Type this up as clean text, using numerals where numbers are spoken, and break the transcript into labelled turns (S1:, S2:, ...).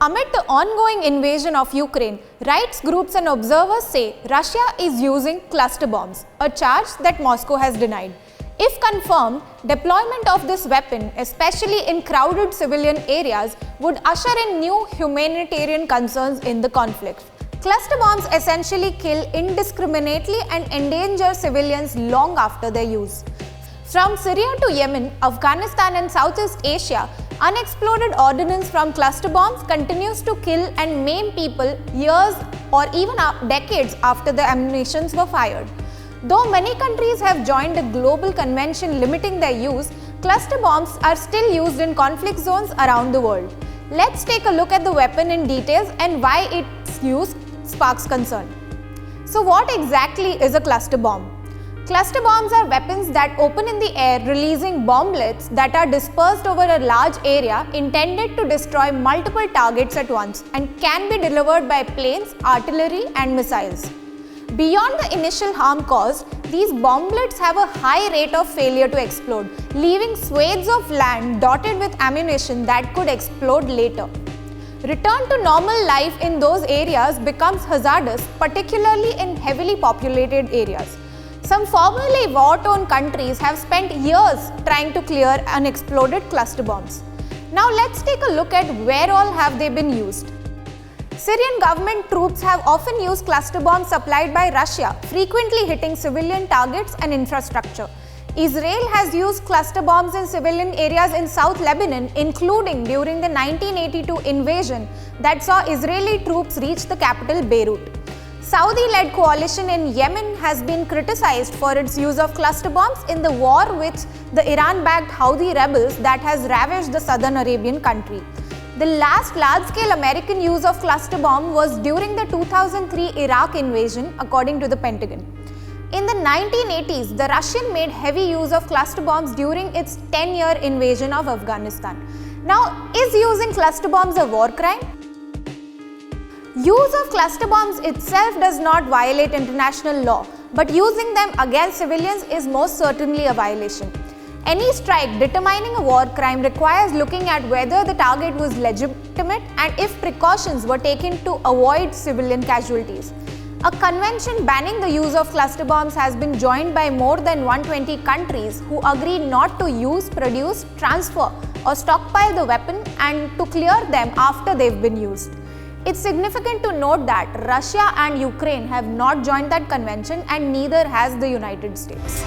S1: Amid the ongoing invasion of Ukraine, rights groups and observers say Russia is using cluster bombs, a charge that Moscow has denied. If confirmed, deployment of this weapon, especially in crowded civilian areas, would usher in new humanitarian concerns in the conflict. Cluster bombs essentially kill indiscriminately and endanger civilians long after their use. From Syria to Yemen, Afghanistan and Southeast Asia, unexploded ordnance from cluster bombs continues to kill and maim people years or even decades after the ammunitions were fired. Though many countries have joined a global convention limiting their use, cluster bombs are still used in conflict zones around the world. Let's take a look at the weapon in details and why its use sparks concern. So what exactly is a cluster bomb? Cluster bombs are weapons that open in the air, releasing bomblets that are dispersed over a large area intended to destroy multiple targets at once and can be delivered by planes, artillery and missiles. Beyond the initial harm caused, these bomblets have a high rate of failure to explode, leaving swathes of land dotted with ammunition that could explode later. Return to normal life in those areas becomes hazardous, particularly in heavily populated areas. Some formerly war-torn countries have spent years trying to clear unexploded cluster bombs. Now let's take a look at where all have they been used. Syrian government troops have often used cluster bombs supplied by Russia, frequently hitting civilian targets and infrastructure. Israel has used cluster bombs in civilian areas in South Lebanon, including during the 1982 invasion that saw Israeli troops reach the capital Beirut. Saudi-led coalition in Yemen has been criticized for its use of cluster bombs in the war with the Iran-backed Houthi rebels that has ravaged the southern Arabian country. The last large-scale American use of cluster bomb was during the 2003 Iraq invasion, according to the Pentagon. In the 1980s, the Russian made heavy use of cluster bombs during its 10-year invasion of Afghanistan. Now, is using cluster bombs a war crime? Use of cluster bombs itself does not violate international law, but using them against civilians is most certainly a violation. Any strike determining a war crime requires looking at whether the target was legitimate and if precautions were taken to avoid civilian casualties. A convention banning the use of cluster bombs has been joined by more than 120 countries who agree not to use, produce, transfer or stockpile the weapon and to clear them after they've been used. It's significant to note that Russia and Ukraine have not joined that convention and neither has the United States.